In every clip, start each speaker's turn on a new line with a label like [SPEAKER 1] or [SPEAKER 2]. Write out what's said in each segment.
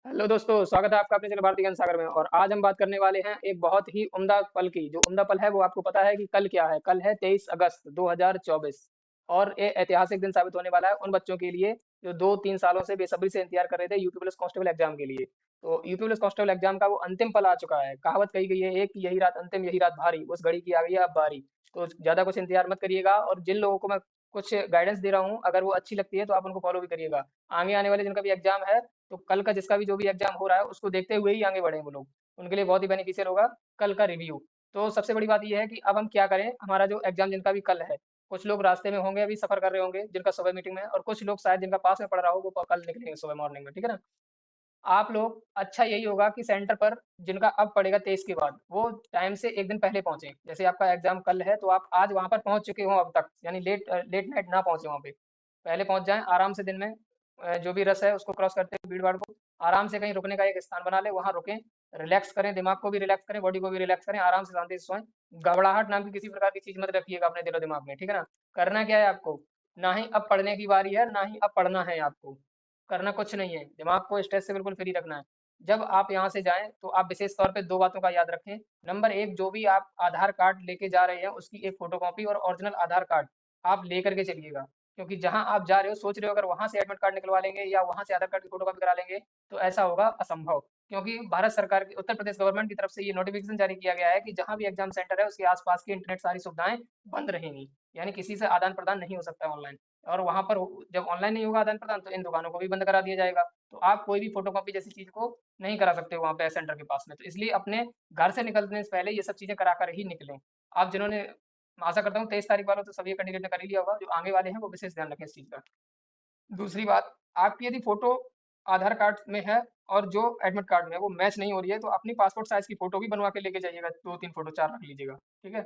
[SPEAKER 1] Hello दोस्तों, स्वागत है आपका अपने चैनल भारतीय ज्ञान सागर में। और आज हम बात करने वाले हैं एक बहुत ही उम्दा पल की। जो उम्दा पल है वो आपको पता है कि कल क्या है। कल है 23 अगस्त 2024 और ये ऐतिहासिक दिन साबित होने वाला है उन बच्चों के लिए जो 2-3 सालों से बेसब्री से इंतजार कर रहे थे यूपी पुलिस कांस्टेबल एग्जाम के लिए। तो यूपी पुलिस कांस्टेबल एग्जाम का वो अंतिम पल आ चुका है। कहावत कही गई है एक कि यही रात अंतिम, यही रात भारी। उस घड़ी की आ गई है अब बारी। तो ज्यादा कुछ इंतजार मत करिएगा। और जिन लोगों को मैं कुछ गाइडेंस दे रहा हूँ, अगर वो अच्छी लगती है तो आप उनको फॉलो भी करिएगा। आगे आने वाले जिनका भी एग्जाम है, तो कल का जिसका भी जो भी एग्जाम हो रहा है उसको देखते हुए ही आगे बढ़े वो लोग। उनके लिए बहुत ही बेनिफिशियल होगा कल का रिव्यू। तो सबसे बड़ी बात यह है कि अब हम क्या करें। हमारा जो एग्जाम जिनका भी कल है, कुछ लोग रास्ते में होंगे, अभी सफर कर रहे होंगे जिनका सुबह मीटिंग में है, और कुछ लोग शायद जिनका पास में पड़ रहा हो वो कल निकलेंगे सुबह मॉर्निंग में, ठीक है ना। आप लोग अच्छा यही होगा कि सेंटर पर जिनका अब पड़ेगा 23 के बाद, वो टाइम से एक दिन पहले पहुंचे। जैसे आपका एग्जाम कल है तो आप आज वहां पर पहुंच चुके हो अब तक, यानी लेट नाइट ना पहुंचे वहां पे। पहले पहुंच जाएं आराम से दिन में। जो भी रस है उसको क्रॉस करते हुए भीड़ भाड़ को आराम से कहीं रुकने का एक स्थान बना ले, वहां रुकें। रिलैक्स करें, दिमाग को भी रिलैक्स करें, बॉडी को भी रिलैक्स करें, आराम से शांति से सोएं। घबराहट नाम की किसी प्रकार की चीज मत रखिएगा अपने दिलो दिमाग में, ठीक है ना। करना क्या है आपको, ना ही अब पढ़ने की बारी है ना ही अब पढ़ना है आपको। करना कुछ नहीं है, दिमाग को स्ट्रेस से बिल्कुल फ्री रखना है। जब आप यहाँ से जाएं तो आप विशेष तौर पे दो बातों का याद रखें। नंबर एक, जो भी आप आधार कार्ड लेके जा रहे हैं उसकी एक फोटोकॉपी और ओरिजिनल आधार कार्ड आप लेकर के चलिएगा। क्योंकि जहां आप जा रहे हो, सोच रहे हो अगर वहां से एडमिट कार्ड निकलवा लेंगे या वहां से आधार कार्ड की फोटोकॉपी करा लेंगे, तो ऐसा होगा असंभव। क्योंकि भारत सरकार की, उत्तर प्रदेश गवर्नमेंट की तरफ से ये नोटिफिकेशन जारी किया गया है कि जहां भी एग्जाम सेंटर है उसके आसपास की इंटरनेट सारी सुविधाएं बंद रहेंगी। यानी किसी से आदान प्रदान नहीं हो सकता ऑनलाइन। और वहां पर जब ऑनलाइन नहीं होगा आदान प्रदान, तो इन दुकानों को भी बंद करा दिया जाएगा। तो आप कोई भी फोटोकॉपी जैसी चीज को नहीं करा सकते हो वहाँ पे सेंटर के पास में। तो इसलिए अपने घर से निकलने से पहले ये सब चीजें करा कर ही निकलें। आप जिन्होंने, आशा करता हूँ 23 तारीख वालों तो सभी कैंडिडेट ने कर ही लिया होगा, जो आगे वाले हैं वो विशेष ध्यान रखें इस चीज का। दूसरी बात, आपकी यदि फोटो आधार कार्ड में है और जो एडमिट कार्ड में है वो मैच नहीं हो रही है, तो अपनी पासपोर्ट साइज की फोटो भी बनवा के लेके जाइएगा। 2-3 फोटो, 4 रख लीजिएगा, ठीक है।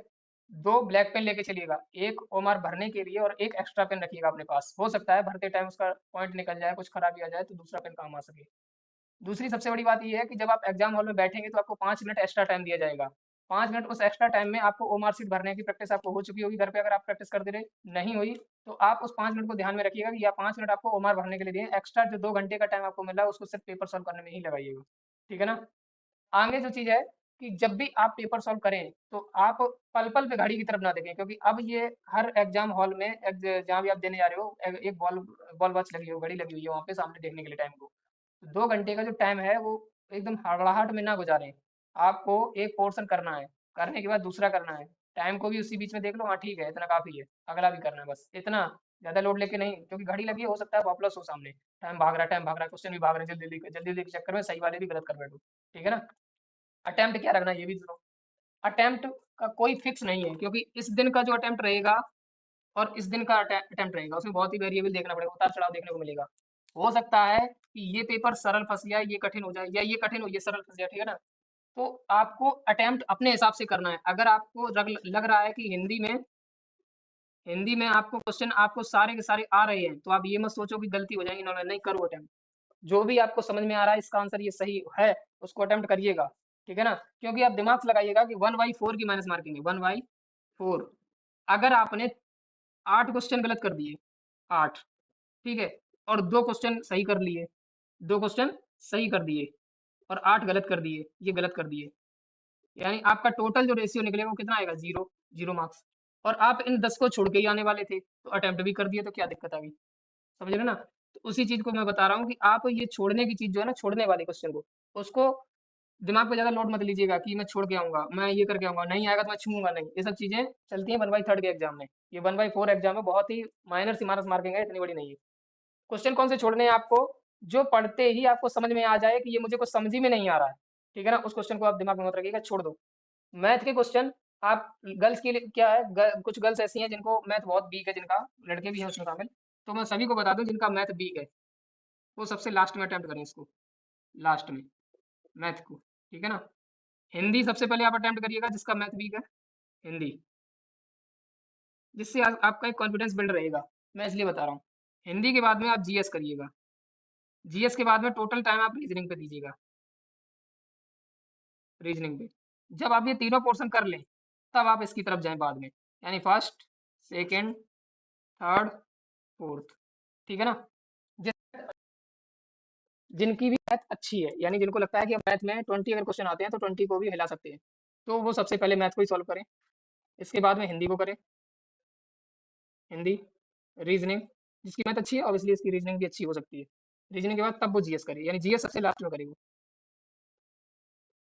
[SPEAKER 1] दो ब्लैक पेन लेके चलिएगा, एक ओमार भरने के लिए और एक एक्स्ट्रा पेन रखिएगा अपने पास। हो सकता है भरते टाइम उसका पॉइंट निकल जाए, कुछ खराबी आ जाए, तो दूसरा पेन काम आ सके। दूसरी सबसे बड़ी बात ये है कि जब आप एग्जाम हॉल में बैठेंगे तो आपको 5 मिनट एक्स्ट्रा टाइम दिया जाएगा। 5 मिनट, उस एक्स्ट्रा टाइम में आपको ओमार शीट भरने की प्रैक्टिस आपको हो चुकी होगी घर पे, अगर आप प्रैक्टिस करते रहे। नहीं हुई तो आप उस 5 मिनट को ध्यान में रखिएगा कि या 5 मिनट आपको ओमार भरने के लिए दिए। एक्स्ट्रा जो 2 घंटे का टाइम आपको मिला है उसको सिर्फ पेपर सॉल्व करने में ही लगाइएगा, ठीक है ना। आगे जो चीज है कि जब भी आप पेपर सॉल्व करें तो आप पल पल पे घड़ी की तरफ ना देखें। क्योंकि अब ये हर एग्जाम हॉल में जहाँ भी आप देने जा रहे हो, एक बॉल बॉल वॉच लगी हो, घड़ी लगी हुई है वहाँ पे सामने देखने के लिए टाइम को। 2 घंटे का जो टाइम है वो एकदम हड़बड़ाहट में ना गुजारें। आपको एक पोर्शन करना है, करने के बाद दूसरा करना है। टाइम को भी उसी बीच में देख लो, हाँ ठीक है इतना काफी है, अगला भी करना है, बस इतना। ज्यादा लोड लेके नहीं, क्योंकि घड़ी लगी है, हो सकता है वापस हो सामने। टाइम भाग रहा है, टाइम भाग रहा है, क्वेश्चन भी भाग रहे हैं, जल्दी जल्दी जल्दी जल्दी के चक्कर में सही वाले भी गलत कर बैठो, ठीक है ना। अटेम्प्ट क्या रखना है ये भी सुनो। अटेम्प्ट का कोई फिक्स नहीं है, क्योंकि इस दिन का जो अटेम्प्ट रहेगा और इस दिन का अटेम्प्ट रहेगा उसमें बहुत ही वेरिएबल देखना पड़ेगा, उतार चढ़ाव देखने को मिलेगा। हो सकता है कि ये पेपर सरल फंस जाए, ये कठिन हो जाए, या ये कठिन हो ये सरल फंस जाए, ठीक है ना। तो आपको अटेम्प्ट अपने हिसाब से करना है। अगर आपको लग रहा है कि हिंदी में आपको क्वेश्चन आपको सारे के सारे आ रहे हैं, तो आप ये मत सोचो कि गलती हो जाएगी, नहीं करो अटेम्प्ट। जो भी आपको समझ में आ रहा है इसका आंसर ये सही है, उसको अटेम्प्ट करिएगा, ठीक है ना। क्योंकि आप दिमाग से लगाइएगा कि 1/4 की माइनस मार्किंग है, 1/4। अगर आपने 8 क्वेश्चन गलत कर दिए, 8, ठीक है, और 2 क्वेश्चन सही कर लिए, 2 क्वेश्चन सही कर दिए और 8 गलत कर दिए, ये गलत कर दिए, यानी आपका टोटल जो रेशियो निकलेगा वो कितना आएगा, 0, 0 मार्क्स। और आप इन 10 को छोड़ के ही आने वाले थे, तो अटेम्प्ट भी कर दिए, तो क्या दिक्कत आ गई। समझ रहे ना। तो उसी चीज को मैं बता रहा हूँ कि आप ये छोड़ने की चीज जो है ना, छोड़ने वाले क्वेश्चन को, उसको दिमाग पे ज्यादा लोड मत लीजिएगा कि मैं छोड़ के आऊंगा, मैं ये करके आऊंगा, नहीं आएगा तो मैं छूंगा नहीं। ये सब चीजें चलती हैं 1/3 के एग्जाम में। ये 1/4 एग्जाम में बहुत ही माइनर सी माइनस मार्किंग है, इतनी बड़ी नहीं है। क्वेश्चन कौन से छोड़ने हैं आपको, जो पढ़ते ही आपको समझ में आ जाए कि ये मुझे कुछ समझ ही में नहीं आ रहा है, ठीक है ना, उस क्वेश्चन को आप दिमाग में मत रखिएगा, छोड़ दो। मैथ के क्वेश्चन, आप गर्ल्स के लिए क्या है, कुछ गर्ल्स ऐसी हैं जिनको मैथ बहुत वीक है, जिनका, लड़के भी हैं उसमें शामिल। तो मैं सभी को बता दूं जिनका मैथ वीक है, वो सबसे लास्ट में अटेम्प्ट करें इसको, लास्ट में, मैथ को, ठीक है ना। हिंदी सबसे पहले आप अटेम्प्ट करिएगा जिसका मैथ वीक है, हिंदी, जिससे आपका एक कॉन्फिडेंस बिल्ड रहेगा। मैं इसलिए बता रहा हूँ। हिंदी के बाद में आप जीएस करिएगा, जीएस के बाद में टोटल टाइम आप रीजनिंग पे दीजिएगा, रीजनिंग पे। जब आप ये तीनों पोर्शन कर लें, तब आप इसकी तरफ जाएं बाद में, यानी फर्स्ट, सेकेंड, थर्ड, फोर्थ, ठीक है ना। जिनकी भी मैथ अच्छी है, यानी जिनको लगता है कि मैथ में 20 अगर क्वेश्चन आते हैं तो 20 को भी हिला सकते हैं, तो वो सबसे पहले मैथ को ही सॉल्व करें। इसके बाद में हिंदी को करें, हिंदी, रीजनिंग, जिसकी मैथ अच्छी है ऑब्वियसली इसकी रीजनिंग भी अच्छी हो सकती है। रीजनिंग के बाद तब वो जीएस करे, यानी जीएस सबसे लास्ट में करे वो।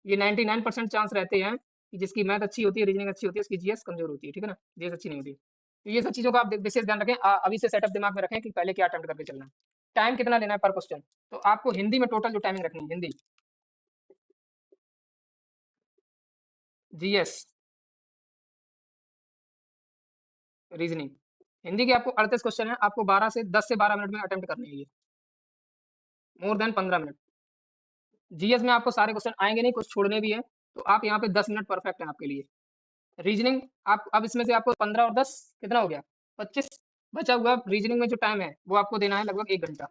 [SPEAKER 1] ये 99% चांस रहते हैं कि जिसकी मैथ अच्छी होती है, रीजनिंग अच्छी होती है, उसकी जीएस कमजोर होती है, ठीक है ना, जीएस अच्छी नहीं होती। तो ये सब चीज़ों का आप विशेष ध्यान रखें, अभी से सेटअप दिमाग में रखें कि पहले क्या अटेम्प्ट करके चलना है। टाइम कितना लेना है पर क्वेश्चन, तो आपको हिंदी में टोटल जो टाइमिंग रखनी है, हिंदी, जीएस, रीजनिंग, हिंदी के आपको 38 क्वेश्चन है, आपको 10 से 12 मिनट में अटेम्प्ट करने हैं ये, मोर देन 15 मिनट। जीएस में आपको सारे क्वेश्चन आएंगे नहीं, कुछ छोड़ने भी हैं, तो आप यहाँ पे 10 मिनट परफेक्ट है आपके लिए। रीजनिंग, आप अब इसमें से आपको 15 और 10 कितना हो गया, 25 बचा हुआ। रीजनिंग में जो टाइम है वो आपको देना है लगभग 1 घंटा।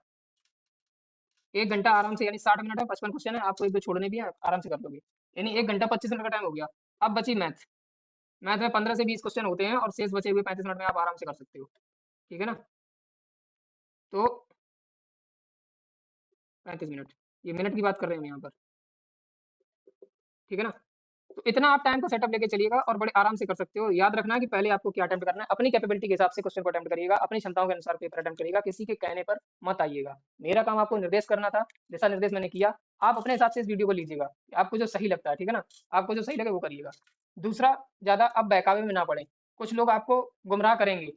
[SPEAKER 1] 1 घंटा आराम से, यानी 60 मिनट है, 55 क्वेश्चन है, आपको एक दो छोड़ने भी है, आराम से कर लोगे, यानी 1 घंटा 25 मिनट का टाइम हो गया। अब बची मैथ, मैथ में 15 से 20 क्वेश्चन होते हैं और शेष बचे हुए 35 मिनट में आप आराम से कर सकते हो, ठीक है ना। तो 35 मिनट, ये मिनट की बात कर रहे हैं हम यहाँ पर, ठीक है ना। तो इतना आप टाइम को सेटअप लेके चलिएगा और बड़े आराम से कर सकते हो। याद रखना कि पहले आपको क्या अटेम्प्ट करना है, अपनी कैपेबिलिटी के हिसाब से क्वेश्चन को अटेम्प्ट करिएगा, अपनी क्षमताओं के अनुसार पेपर अटेम्प्ट करिएगा, किसी के कहने पर मत आइएगा। मेरा काम आपको निर्देश करना था, जैसा निर्देश मैंने किया, आप अपने हिसाब से इस वीडियो को लीजिएगा, आपको जो सही लगता है, ठीक है ना, आपको जो सही लगे वो करिएगा। दूसरा, ज्यादा अब बहकावे में ना पड़े, कुछ लोग आपको गुमराह करेंगे,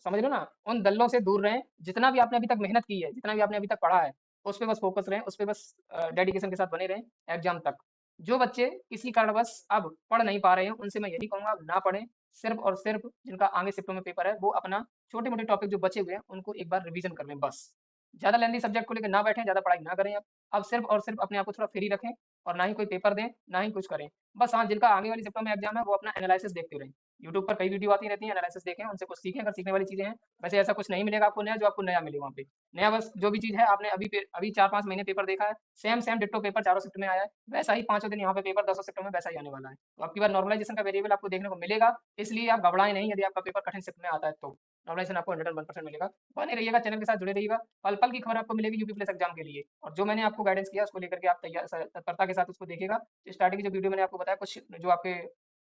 [SPEAKER 1] समझ लो ना, उन दल्लों से दूर रहें। जितना भी आपने अभी तक मेहनत की है, जितना भी आपने अभी तक पढ़ा है, उस पे बस फोकस रहें, उस पे बस डेडिकेशन के साथ बने रहें एग्जाम तक। जो बच्चे किसी कारणवश अब पढ़ नहीं पा रहे हैं, उनसे मैं यही कहूंगा, अब ना पढ़ें। सिर्फ और सिर्फ जिनका आगे शिफ्टों में पेपर है, वो अपना छोटे मोटे टॉपिक जो बचे हुए हैं उनको एक बार रिवीजन कर लें बस। ज्यादा लेंदी सब्जेक्ट को लेकर ना बैठें, ज्यादा पढ़ाई ना करें। अब सिर्फ और सिर्फ अपने आप को थोड़ा फ्री रखें, और ना ही कोई पेपर दें, ना ही कुछ करें। बस हाँ, जिनका आगे वाली शिफ्टों में एग्जाम है, वो अपना एनालिसिस देखते रहें। यूट्यूब पर कई वीडियो आती रहती हैं, एनालिसिस देखें, उनसे कुछ सीखें अगर सीखने वाली चीजें हैं। वैसे ऐसा कुछ नहीं मिलेगा आपको नया, जो आपको नया मिले वहाँ पे। नया बस जो भी चीज़ है, आपने अभी 4-5 महीने पेपर देखा है, सेम सेम डिट्टो पेपर चारों शिफ्ट में आया है, वैसा ही 5 दिन यहाँ पे पेपर 10 शिफ्टों में वैसा ही आने वाला है। तो आपकी बार नॉर्मलाइजेशन का वेरिएबल आपको देखने को मिलेगा, इसलिए आप घबराएं नहीं यदि आपका पेपर कठिन शिफ्ट में आता है तो। नॉर्मलाइजेशन आपको 101% मिलेगा। बने रहिएगा, चैनल के साथ जुड़े रहिएगा, पल पल की खबर आपको मिलेगी यूपी प्लस एग्जाम के लिए। और जो मैंने आपको गाइडेंस किया उसको लेकर के आप तैयार तत्परता के साथ उसको देखिएगा। स्टार्टिंग की जो वीडियो मैंने आपको बताया, कुछ जो आपके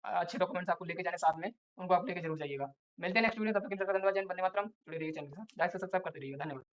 [SPEAKER 1] अच्छे डॉक्यूमेंट्स आपको लेके जाने साथ में, उनको आप लेके जरूर जाइएगा। मिलते हैं नेक्स्ट वीडियो, तब तक के लिए धन्यवाद, जय हिंद, वंदे मातरम। जुड़े रहिए चैनल के साथ, लाइक से सब्सक्राइब करते रहिएगा, धन्यवाद।